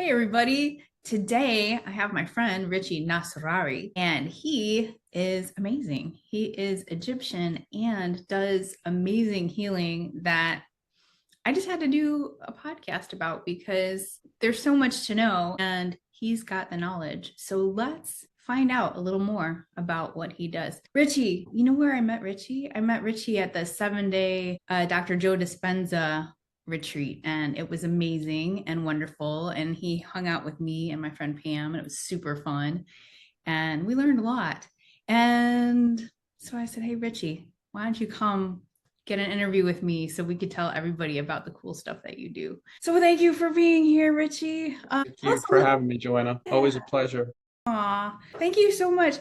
Hey, everybody. Today I have my friend Richie Nasrawy, and he is amazing. He is Egyptian and does amazing healing that I just had to do a podcast about because there's so much to know, and he's got the knowledge. So let's find out a little more about what he does. Richie, you know where I met Richie? I met Richie at the 7 day Dr. Joe Dispenza retreat, and it was amazing and wonderful. And he hung out with me and my friend Pam, and it was super fun. And we learned a lot. And so I said, "Hey, Richie, why don't you come get an interview with me so we could tell everybody about the cool stuff that you do?" So thank you for being here, Richie. Thank Tell you us a for little. having me, Joanna. Yeah. Always a pleasure. Aw, thank you so much.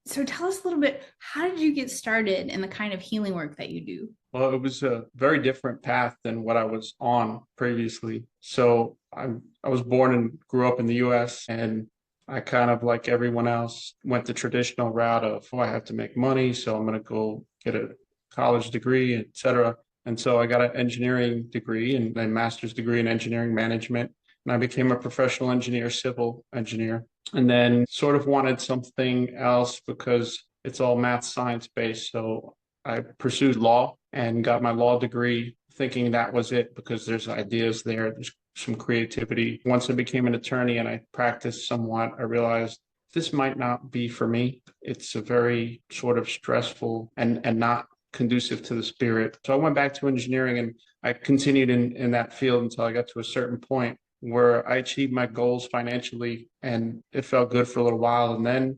So tell us a little bit. How did you get started in the kind of healing work that you do? Well, it was a very different path than what I was on previously. So I was born and grew up in the US, and I kind of, like everyone else, went the traditional route of, oh, I have to make money, so I'm going to go get a college degree, etc. And so I got an engineering degree and a master's degree in engineering management, and I became a professional engineer, civil engineer, and then sort of wanted something else because it's all math science based. So I pursued law and got my law degree thinking that was it because there's ideas there, there's some creativity. Once I became an attorney and I practiced somewhat, I realized this might not be for me. It's a very sort of stressful and not conducive to the spirit. So I went back to engineering and I continued in that field until I got to a certain point where I achieved my goals financially and it felt good for a little while. And then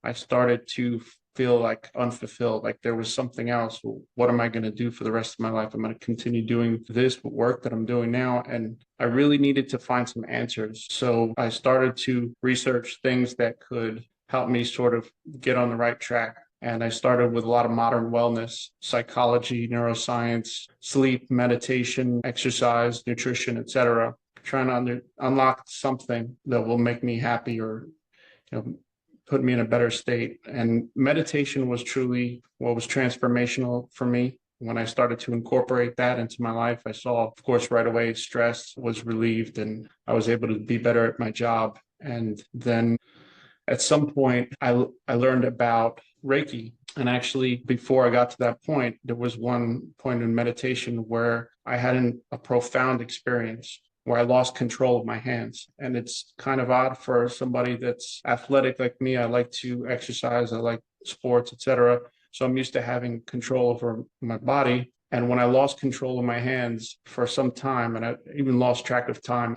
I started to feel like unfulfilled, like there was something else. Well, what am I going to do for the rest of my life? I'm going to continue doing this work that I'm doing now. And I really needed to find some answers. So I started to research things that could help me sort of get on the right track. And I started with a lot of modern wellness, psychology, neuroscience, sleep, meditation, exercise, nutrition, etc. Trying to unlock something that will make me happy or put me in a better state. And meditation was truly what was transformational for me. When I started to incorporate that into my life, I saw, of course, right away stress was relieved and I was able to be better at my job. And then at some point, I learned about Reiki. And actually, before I got to that point, there was one point in meditation where I had a profound experience where I lost control of my hands. And it's kind of odd for somebody that's athletic like me. I like to exercise, I like sports, etc. So I'm used to having control over my body. And when I lost control of my hands for some time, and I even lost track of time,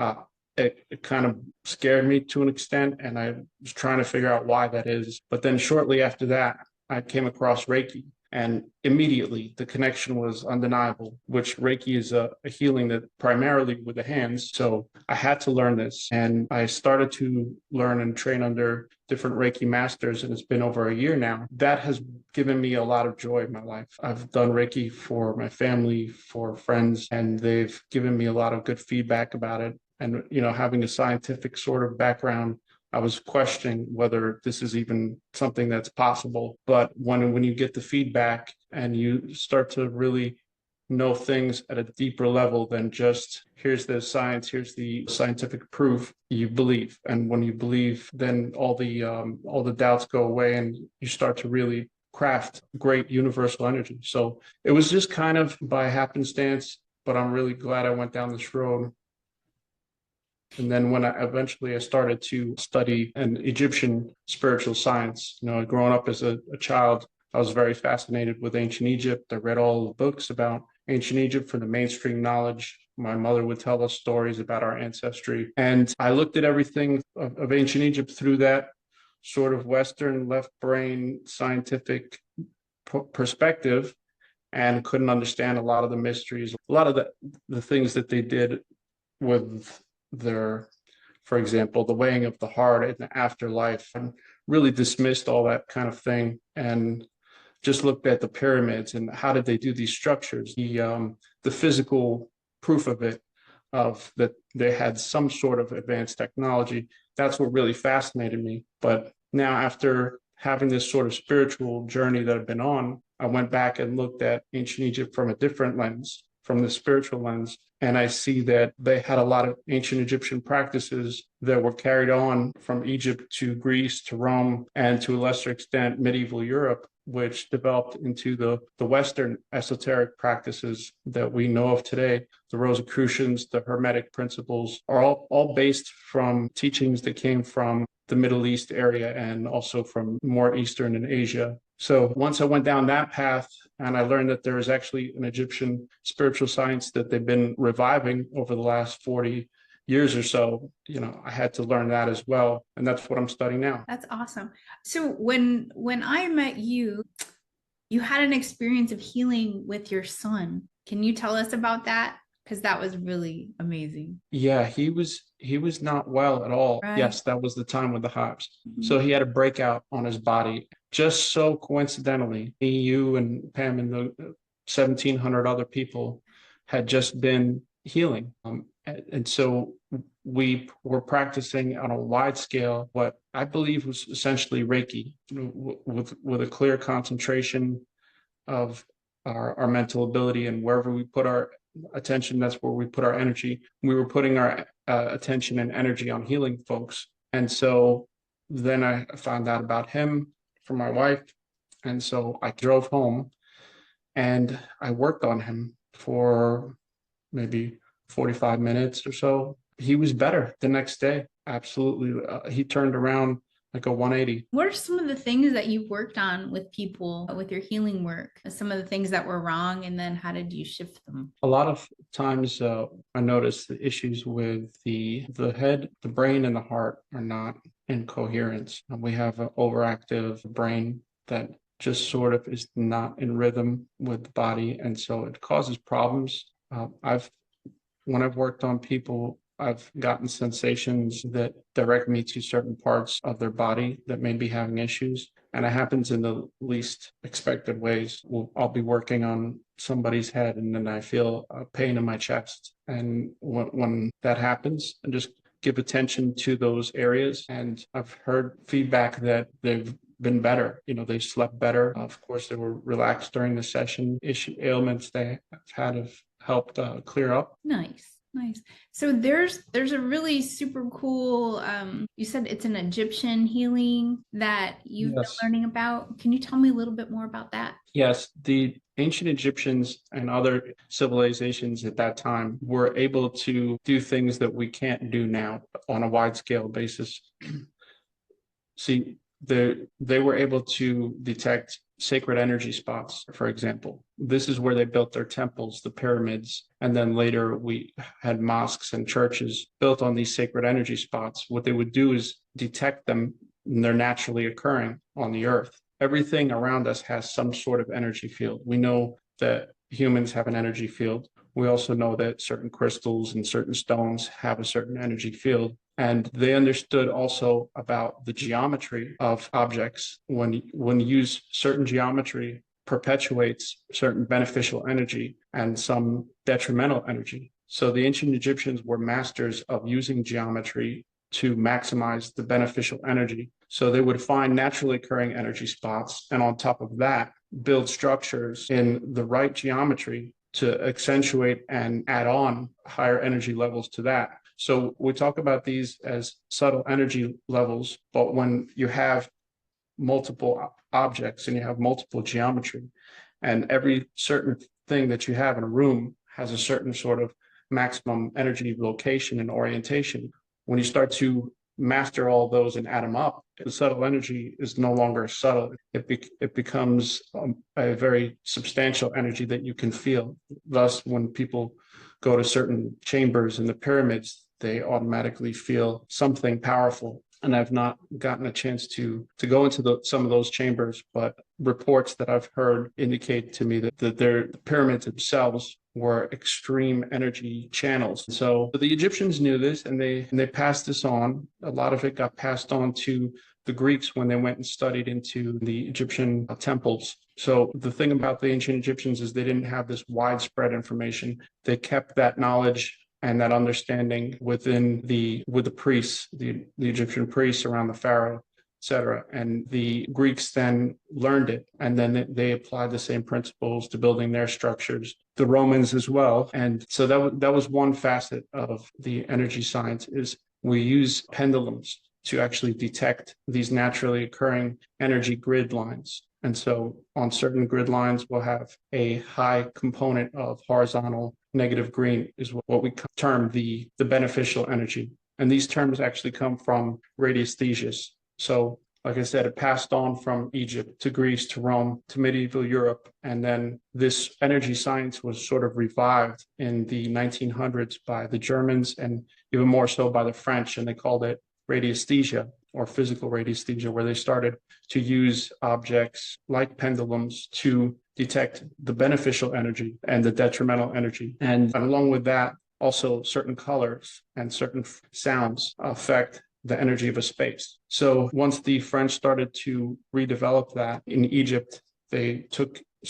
it kind of scared me to an extent, and I was trying to figure out why that is. But then shortly after that, I came across Reiki, and immediately the connection was undeniable, which Reiki is a healing that primarily with the hands. So I had to learn this, and I started to learn and train under different Reiki masters, and it's been over a year now. That has given me a lot of joy in my life. I've done Reiki for my family, for friends, and they've given me a lot of good feedback about it. And, having a scientific sort of background, I was questioning whether this is even something that's possible. But when you get the feedback and you start to really know things at a deeper level than just here's the science, here's the scientific proof, you believe. And when you believe, then all the doubts go away, and you start to really craft great universal energy. So it was just kind of by happenstance, but I'm really glad I went down this road. And then when I started to study an Egyptian spiritual science, growing up as a child, I was very fascinated with ancient Egypt. I read all the books about ancient Egypt for the mainstream knowledge. My mother would tell us stories about our ancestry. And I looked at everything of ancient Egypt through that sort of Western left brain scientific perspective and couldn't understand a lot of the mysteries, a lot of the things that they did with their, for example, the weighing of the heart in the afterlife, and really dismissed all that kind of thing and just looked at the pyramids and how did they do these structures, the physical proof of it, of that they had some sort of advanced technology. That's what really fascinated me. But now, after having this sort of spiritual journey that I've been on, I went back and looked at ancient Egypt from a different lens. from the spiritual lens. And I see that they had a lot of ancient Egyptian practices that were carried on from Egypt to Greece to Rome and to a lesser extent medieval Europe, which developed into the Western esoteric practices that we know of today. The Rosicrucians, the Hermetic principles are all based from teachings that came from the Middle East area and also from more Eastern and Asia. So once I went down that path and I learned that there is actually an Egyptian spiritual science that they've been reviving over the last 40 years or so, I had to learn that as well. And that's what I'm studying now. That's awesome. So when I met you, you had an experience of healing with your son. Can you tell us about that? Because that was really amazing. Yeah, he was not well at all. Right. Yes, that was the time with the hives. So he had a breakout on his body. Just so coincidentally, me, you, and Pam, and the 1,700 other people had just been healing. And so we were practicing on a wide scale what I believe was essentially Reiki, with a clear concentration of our mental ability, and wherever we put our attention, that's where we put our energy. We were putting our attention and energy on healing folks. And so then I found out about him from my wife. And so I drove home and I worked on him for maybe 45 minutes or so. He was better the next day. Absolutely. He turned around like a 180. What are some of the things that you've worked on with people with your healing work? Some of the things that were wrong, and then how did you shift them? A lot of times I notice the issues with the head, the brain, and the heart are not in coherence. We have an overactive brain that just sort of is not in rhythm with the body. And so it causes problems. When I've worked on people, I've gotten sensations that direct me to certain parts of their body that may be having issues. And it happens in the least expected ways. I'll be working on somebody's head and then I feel a pain in my chest. And when that happens, I just give attention to those areas. And I've heard feedback that they've been better. They slept better. Of course, they were relaxed during the session. Ailments they have helped clear up. Nice. So there's a really super cool, you said it's an Egyptian healing that you've been learning about. Can you tell me a little bit more about that? Yes, the ancient Egyptians and other civilizations at that time were able to do things that we can't do now on a wide scale basis. See, they were able to detect sacred energy spots, for example. This is where they built their temples, the pyramids, and then later we had mosques and churches built on these sacred energy spots. What they would do is detect them, and they're naturally occurring on the earth. Everything around us has some sort of energy field. We know that humans have an energy field. We also know that certain crystals and certain stones have a certain energy field. And they understood also about the geometry of objects. When you use certain geometry, perpetuates certain beneficial energy and some detrimental energy. So the ancient Egyptians were masters of using geometry to maximize the beneficial energy. So they would find naturally occurring energy spots, and on top of that, build structures in the right geometry to accentuate and add on higher energy levels to that. So we talk about these as subtle energy levels, but when you have multiple objects and you have multiple geometry, and every certain thing that you have in a room has a certain sort of maximum energy location and orientation, when you start to master all those and add them up, the subtle energy is no longer subtle. It becomes a very substantial energy that you can feel. Thus, when people go to certain chambers in the pyramids, they automatically feel something powerful. And I've not gotten a chance to go into some of those chambers, but reports that I've heard indicate to me that the pyramids themselves were extreme energy channels. So the Egyptians knew this, and they passed this on. A lot of it got passed on to the Greeks when they went and studied into the Egyptian temples. So the thing about the ancient Egyptians is they didn't have this widespread information. They kept that knowledge and that understanding with the priests, the Egyptian priests around the pharaoh. etc. And the Greeks then learned it, and then they applied the same principles to building their structures. The Romans as well. And so that was one facet of the energy science, is we use pendulums to actually detect these naturally occurring energy grid lines. And so on certain grid lines, we'll have a high component of horizontal negative green, is what we term the beneficial energy. And these terms actually come from radiesthesias. So like I said, it passed on from Egypt to Greece to Rome to medieval Europe. And then this energy science was sort of revived in the 1900s by the Germans, and even more so by the French. And they called it radiesthesia, or physical radiesthesia, where they started to use objects like pendulums to detect the beneficial energy and the detrimental energy. And along with that, also certain colors and certain sounds affect the energy of a space. So once the French started to redevelop that in Egypt, they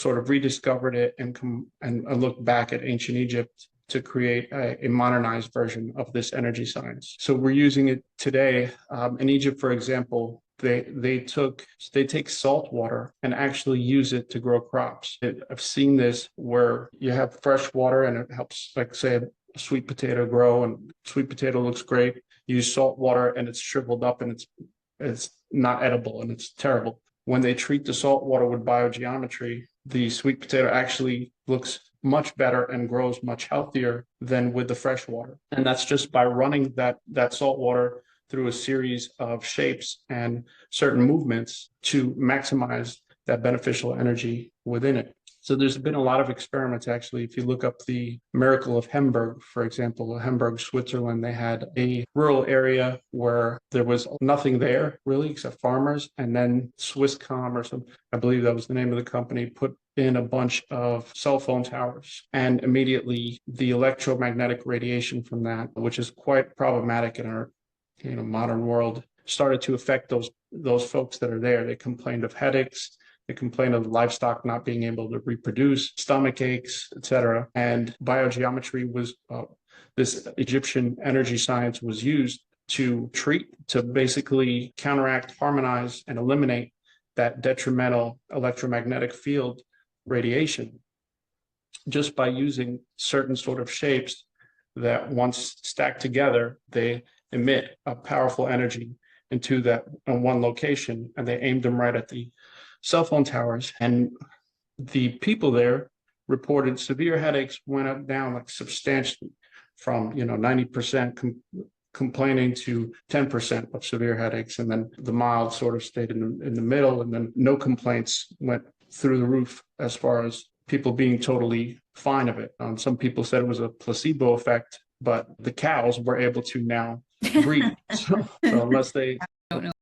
rediscovered it and looked back at ancient Egypt to create a modernized version of this energy science. So we're using it today. In Egypt, for example, they take salt water and actually use it to grow crops. I've seen this where you have fresh water and it helps, like say, a sweet potato grow, and sweet potato looks great. You use salt water and it's shriveled up and it's not edible and it's terrible. When they treat the salt water with biogeometry, the sweet potato actually looks much better and grows much healthier than with the fresh water. And that's just by running that salt water through a series of shapes and certain movements to maximize that beneficial energy within it. So there's been a lot of experiments, actually. If you look up the miracle of Hamburg, for example, Hamburg, Switzerland, they had a rural area where there was nothing there really except farmers. And then Swisscom, or some, I believe that was the name of the company, put in a bunch of cell phone towers. And immediately the electromagnetic radiation from that, which is quite problematic in our modern world, started to affect those folks that are there. They complained of headaches. They complained of livestock not being able to reproduce, stomach aches, etc. And biogeometry was this Egyptian energy science was used to basically counteract, harmonize, and eliminate that detrimental electromagnetic field radiation, just by using certain sort of shapes that, once stacked together, they emit a powerful energy into that one location, and they aimed them right at the cell phone towers. And the people there reported severe headaches went down like substantially, from 90% complaining to 10% of severe headaches, and then the mild sort of stayed in the middle, and then no complaints went through the roof as far as people being totally fine of it. Some people said it was a placebo effect, but the cows were able to now breathe. So unless they don't know.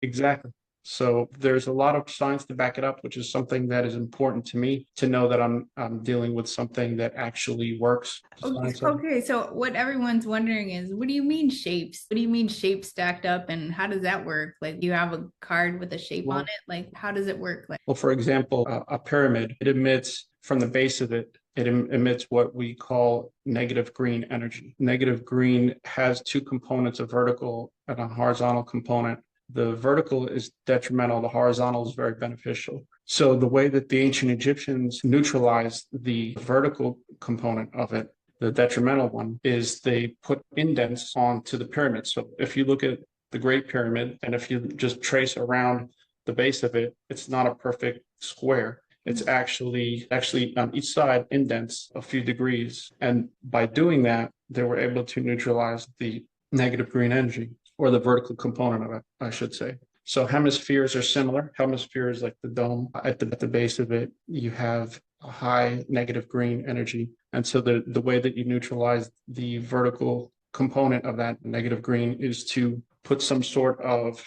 Exactly. So there's a lot of science to back it up, which is something that is important to me, to know that I'm dealing with something that actually works. Okay, so what everyone's wondering is, what do you mean shapes? What do you mean shapes stacked up, and how does that work? Like, you have a card with a shape on it? Like, how does it work? Like, well, for example, a pyramid, it emits from the base of it, it emits what we call negative green energy. Negative green has two components, a vertical and a horizontal component. The vertical is detrimental, the horizontal is very beneficial. So the way that the ancient Egyptians neutralized the vertical component of it, the detrimental one, is they put indents onto the pyramid. So if you look at the Great Pyramid, and if you just trace around the base of it, it's not a perfect square. It's actually on each side indents a few degrees. And by doing that, they were able to neutralize the negative green energy, or the vertical component of it, I should say. So hemispheres are similar. Hemisphere is like the dome. At the base of it, you have a high negative green energy. And so the way that you neutralize the vertical component of that negative green is to put some sort of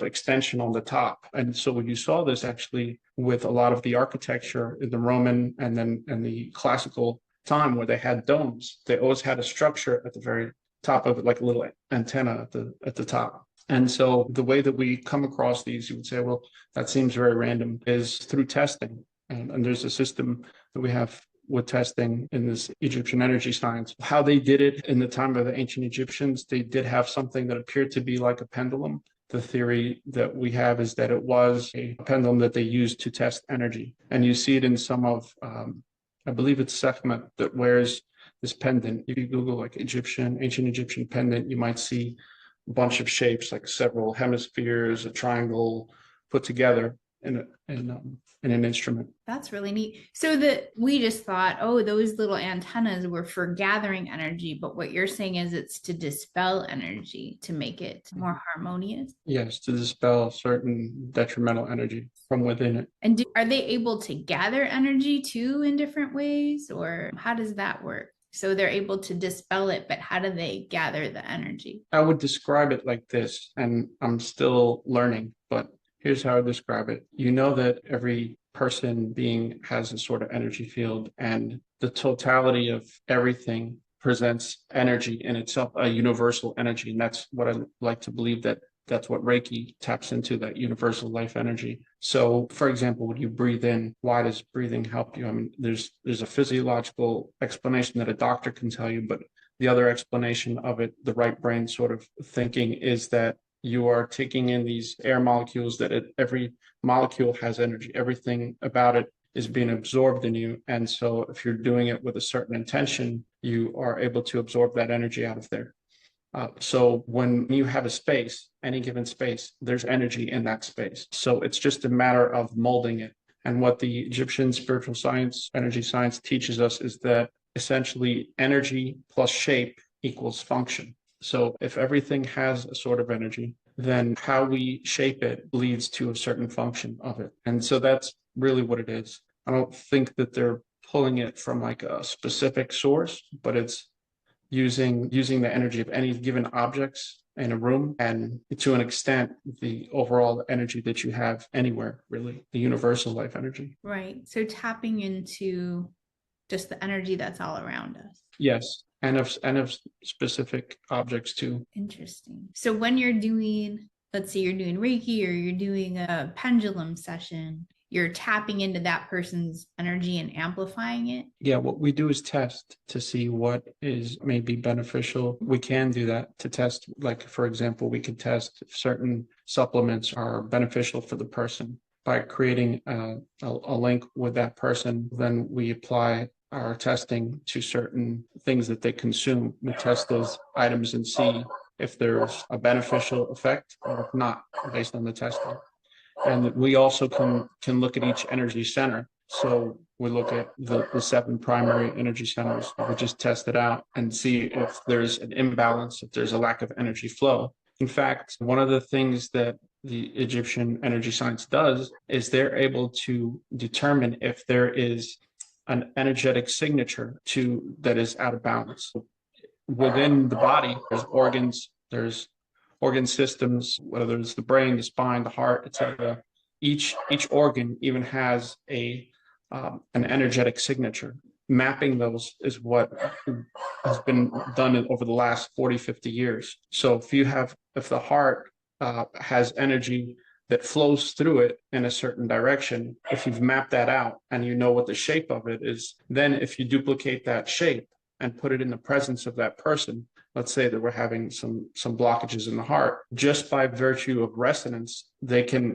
extension on the top. And so when you saw this actually with a lot of the architecture in the Roman and the classical time, where they had domes, they always had a structure at the very top of it, like a little antenna at the top. And so the way that we come across these, you would say, well, that seems very random, is through testing. And there's a system that we have with testing in this Egyptian energy science. How they did it in the time of the ancient Egyptians, they did have something that appeared to be like a pendulum. The theory that we have is that it was a pendulum that they used to test energy. And you see it in some of, I believe it's Sekhmet that wears this pendant. If you Google like ancient Egyptian pendant, you might see a bunch of shapes, like several hemispheres, a triangle put together in an instrument. That's really neat. So that we just thought, oh, those little antennas were for gathering energy, but what you're saying is it's to dispel energy to make it more harmonious. Yes, to dispel certain detrimental energy from within it. And are they able to gather energy too in different ways, or how does that work? So they're able to dispel it, but how do they gather the energy? I would describe it like this, and I'm still learning, but here's how I describe it. You know that every being has a sort of energy field, and the totality of everything presents energy in itself, a universal energy. And that's what I like to believe, that's what Reiki taps into, that universal life energy. So, for example, when you breathe in, why does breathing help you? I mean, there's a physiological explanation that a doctor can tell you, but the other explanation of it, the right brain sort of thinking, is that you are taking in these air molecules, that every molecule has energy. Everything about it is being absorbed in you. And so if you're doing it with a certain intention, you are able to absorb that energy out of there. So when you have a space, any given space, there's energy in that space. So it's just a matter of molding it. And what the Egyptian spiritual science, energy science teaches us is that essentially energy plus shape equals function. So if everything has a sort of energy, then how we shape it leads to a certain function of it. And so that's really what it is. I don't think that they're pulling it from like a specific source, but it's using the energy of any given objects in a room, and to an extent, the overall energy that you have anywhere, really, the universal life energy. Right. So tapping into just the energy that's all around us. Yes. And of specific objects too. Interesting. So when you're doing, let's say you're doing Reiki or you're doing a pendulum session, you're tapping into that person's energy and amplifying it. Yeah, what we do is test to see what is maybe beneficial. We can do that to test, like, for example, we could test if certain supplements are beneficial for the person. By creating a link with that person, then we apply our testing to certain things that they consume. We test those items and see if there's a beneficial effect or if not, based on the testing. And we also can look at each energy center. So we look at the 7 primary energy centers. We just test it out and see if there's an imbalance, if there's a lack of energy flow. In fact, one of the things that the Egyptian energy science does is they're able to determine if there is an energetic signature that is out of balance. Within the body, there's organ systems, whether it's the brain, the spine, the heart, etc. Each organ even has an energetic signature. Mapping those is what has been done over the last 40, 50 years. So if the heart has energy that flows through it in a certain direction, if you've mapped that out and you know what the shape of it is, then if you duplicate that shape and put it in the presence of that person, let's say that we're having some blockages in the heart, just by virtue of resonance,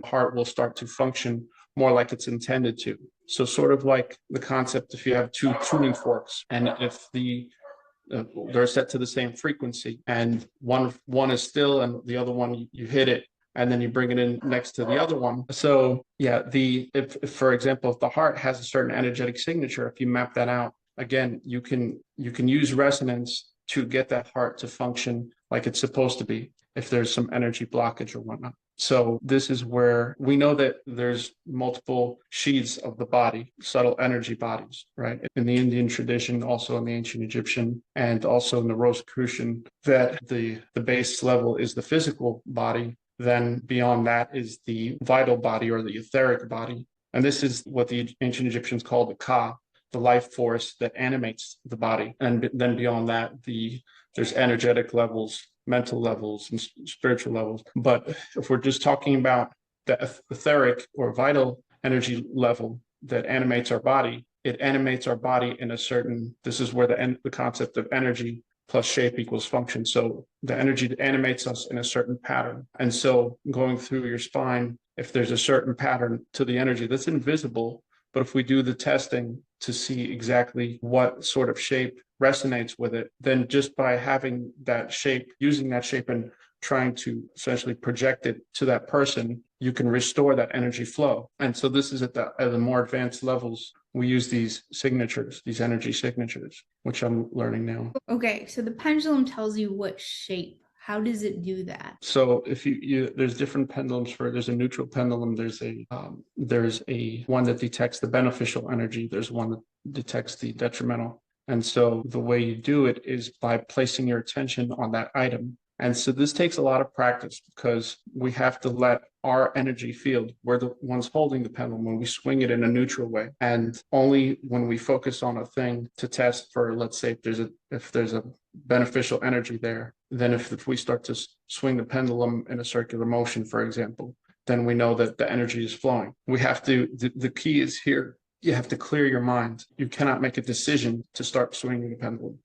heart will start to function more like it's intended to. So sort of like the concept, if you have 2 tuning forks, and if they're set to the same frequency, and one is still and the other one you hit it, and then you bring it in next to the other one. So yeah, if for example, if the heart has a certain energetic signature, if you map that out, again, you can use resonance to get that heart to function like it's supposed to be if there's some energy blockage or whatnot. So this is where we know that there's multiple sheaths of the body, subtle energy bodies, right? In the Indian tradition, also in the ancient Egyptian, and also in the Rosicrucian, that the base level is the physical body. Then beyond that is the vital body or the etheric body. And this is what the ancient Egyptians called the Ka, the life force that animates the body. And then beyond that, there's energetic levels, mental levels, and spiritual levels. But if we're just talking about the etheric or vital energy level that animates our body, it animates our body in a certain, this is where the concept of energy plus shape equals function. So the energy animates us in a certain pattern. And so going through your spine, if there's a certain pattern to the energy that's invisible, but if we do the testing to see exactly what sort of shape resonates with it, then just by having that shape, using that shape and trying to essentially project it to that person, you can restore that energy flow. And so this is at the more advanced levels. We use these signatures, these energy signatures, which I'm learning now. Okay, so the pendulum tells you what shape. How does it do that? So if there's different pendulums there's a neutral pendulum, there's a one that detects the beneficial energy, there's one that detects the detrimental. And so the way you do it is by placing your attention on that item. And so this takes a lot of practice because we have to let our energy field, we're the ones holding the pendulum when we swing it in a neutral way. And only when we focus on a thing to test for, let's say, if there's a beneficial energy there, then if we start to swing the pendulum in a circular motion, for example, then we know that the energy is flowing. The key is here. You have to clear your mind. You cannot make a decision to start swinging the pendulum.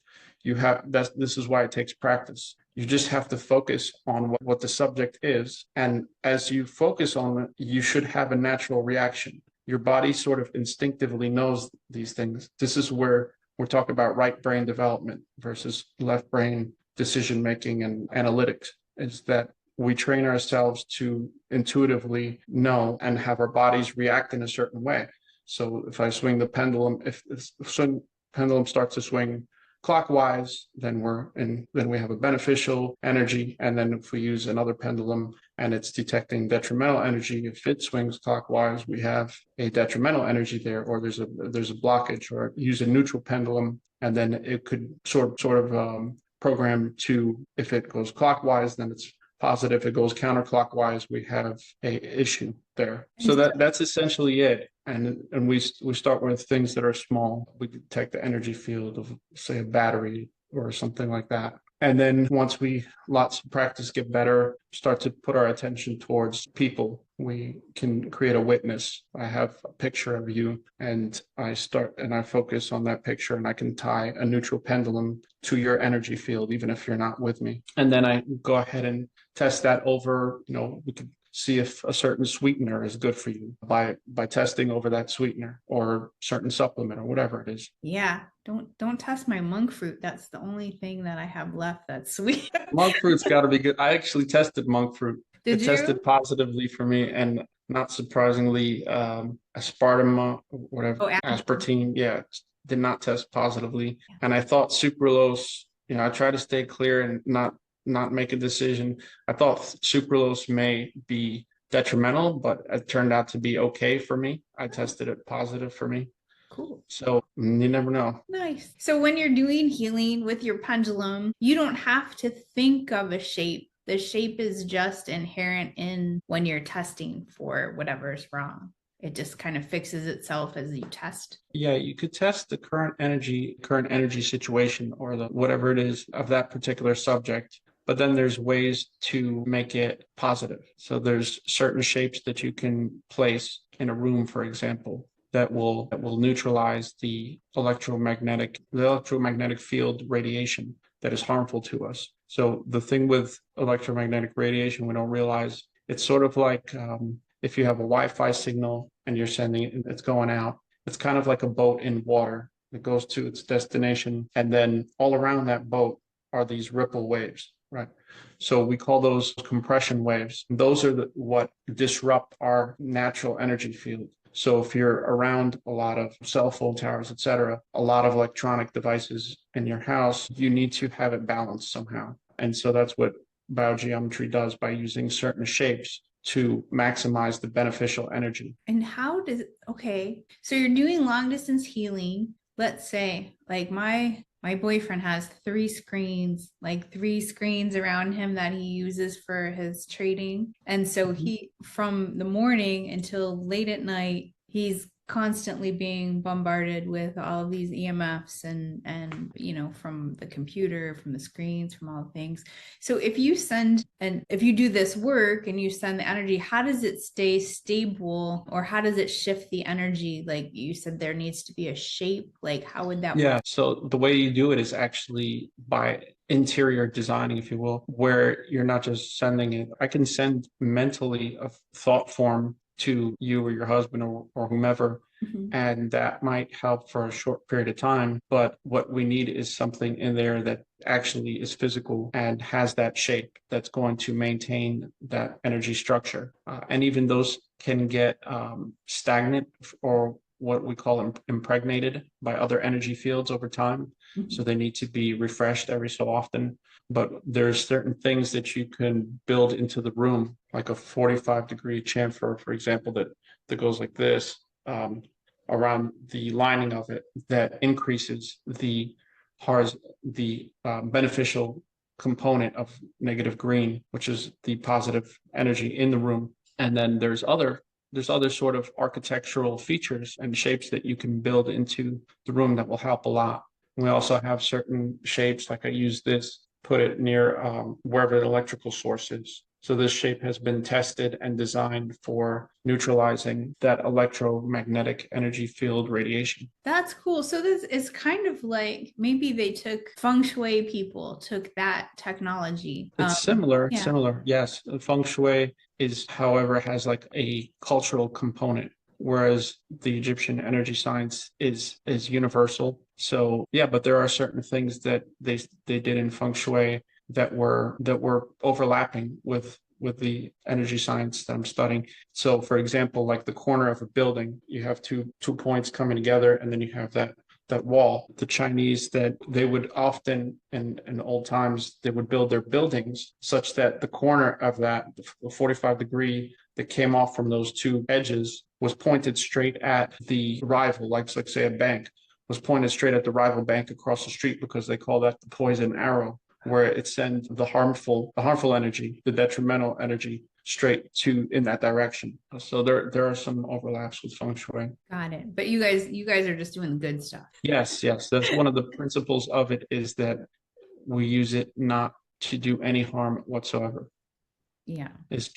This is why it takes practice. You just have to focus on what the subject is. And as you focus on it, you should have a natural reaction. Your body sort of instinctively knows these things. This is where we're talking about right brain development versus left brain decision making and analytics, is that we train ourselves to intuitively know and have our bodies react in a certain way. So if I swing the pendulum, if the pendulum starts to swing clockwise, then we have a beneficial energy. And then if we use another pendulum and it's detecting detrimental energy, if it swings clockwise, we have a detrimental energy there, or there's a blockage. Or use a neutral pendulum, and then it could sort of program to, if it goes clockwise, then it's positive. If it goes counterclockwise, we have a issue there. So that's essentially it. And we start with things that are small. We detect the energy field of, say, a battery or something like that. And then once lots of practice, get better, start to put our attention towards people, we can create a witness. I have a picture of you, and I focus on that picture, and I can tie a neutral pendulum to your energy field, even if you're not with me. And then I go ahead and test that over, we could see if a certain sweetener is good for you by testing over that sweetener, or certain supplement, or whatever it is. Yeah, don't test my monk fruit. That's the only thing that I have left that's sweet. Monk fruit's got to be good. I actually tested monk fruit. Did It you? tested positively for me, and not surprisingly, aspartame, whatever, aspartame, yeah, did not test positively. And I thought sucralose, I try to stay clear and not make a decision. I thought sucralose may be detrimental, but it turned out to be okay for me. I tested it positive for me. Cool. So you never know. Nice. So when you're doing healing with your pendulum, you don't have to think of a shape. The shape is just inherent in when you're testing for whatever's wrong. It just kind of fixes itself as you test. Yeah, you could test the current energy situation, or whatever it is of that particular subject. But then there's ways to make it positive. So there's certain shapes that you can place in a room, for example, that will neutralize the electromagnetic field radiation that is harmful to us. So the thing with electromagnetic radiation, we don't realize, it's sort of like if you have a Wi-Fi signal and you're sending it, it's going out. It's kind of like a boat in water. It goes to its destination, and then all around that boat are these ripple waves. Right. So we call those compression waves. Those are what disrupt our natural energy field. So if you're around a lot of cell phone towers, et cetera, a lot of electronic devices in your house, you need to have it balanced somehow. And so that's what biogeometry does, by using certain shapes to maximize the beneficial energy. And so you're doing long distance healing. Let's say, like my boyfriend has three screens around him that he uses for his trading. And so he, from the morning until late at night, he's constantly being bombarded with all of these EMFs and from the computer, from the screens, from all things. So if you do this work and you send the energy, how does it stay stable, or how does it shift the energy? Like you said, there needs to be a shape. Like how would that work? Yeah, so the way you do it is actually by interior designing, if you will, where you're not just sending it. I can send mentally a thought form to you or your husband or whomever, Mhm. and that might help for a short period of time. But what we need is something in there that actually is physical and has that shape that's going to maintain that energy structure. And even those can get stagnant or what we call impregnated by other energy fields over time. So they need to be refreshed every so often. But there's certain things that you can build into the room, like a 45-degree chamfer, for example, that goes like this around the lining of it, that increases the beneficial component of negative green, which is the positive energy in the room. And then there's other sort of architectural features and shapes that you can build into the room that will help a lot. We also have certain shapes, like I use this, put it near wherever the electrical source is. So this shape has been tested and designed for neutralizing that electromagnetic energy field radiation. That's cool. So this is kind of like maybe they took feng shui people, took that technology. It's similar, Yeah. similar. Yes, feng shui is, however, has like a cultural component, whereas the Egyptian energy science is universal. So yeah, but there are certain things that they did in feng shui that were overlapping with the energy science that I'm studying. So for example, like the corner of a building, you have two points coming together, and then you have that wall. The Chinese, that they would often in old times, they would build their buildings such that the corner of that, the 45 degree that came off from those two edges, was pointed straight at the rival, like say a bank was pointed straight at the rival bank across the street, because they call that the poison arrow, where it sends the harmful energy, the detrimental energy, straight to in that direction. So there are some overlaps with feng shui. Got it. But you guys are just doing the good stuff. Yes, yes, that's one of the principles of it, is that we use it not to do any harm whatsoever. Yeah. It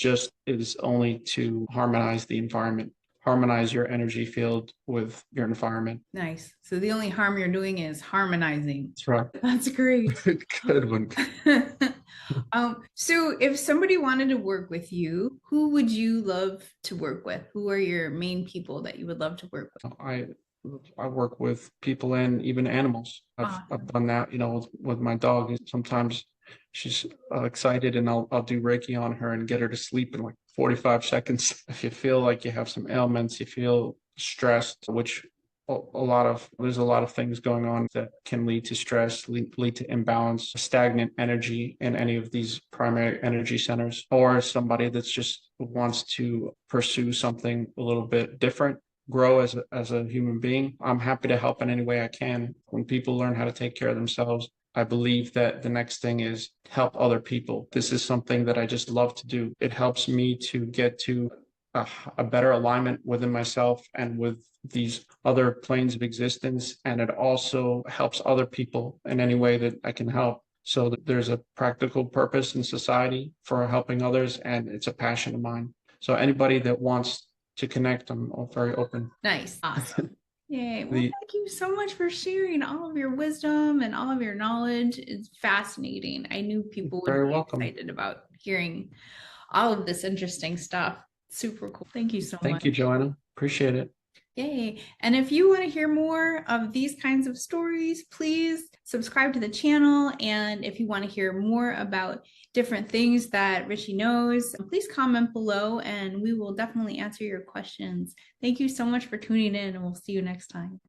is only to harmonize the environment, harmonize your energy field with your environment. Nice. So the only harm you're doing is harmonizing. That's right. That's great. Good one. So if somebody wanted to work with you, who would you love to work with? Who are your main people that you would love to work with? I work with people and even animals. I've done that, with my dog. Sometimes she's excited, and I'll do Reiki on her and get her to sleep in like 45 seconds. If you feel like you have some ailments, you feel stressed, which there's a lot of things going on that can lead to stress, lead to imbalance, stagnant energy in any of these primary energy centers, or somebody that's just wants to pursue something a little bit different, grow as a human being. I'm happy to help in any way I can. When people learn how to take care of themselves, I believe that the next thing is help other people. This is something that I just love to do. It helps me to get to a better alignment within myself and with these other planes of existence. And it also helps other people in any way that I can help. So that there's a practical purpose in society for helping others, and it's a passion of mine. So anybody that wants to connect, I'm very open. Nice. Awesome. Yay. Well, The thank you so much for sharing all of your wisdom and all of your knowledge. It's fascinating. I knew people would Very be welcome. excited about hearing all of this interesting stuff. Super cool. Thank you so much. Thank you, Joanna. Appreciate it. Yay. And if you want to hear more of these kinds of stories, please subscribe to the channel. And if you want to hear more about different things that Richie knows, please comment below and we will definitely answer your questions. Thank you so much for tuning in, and we'll see you next time.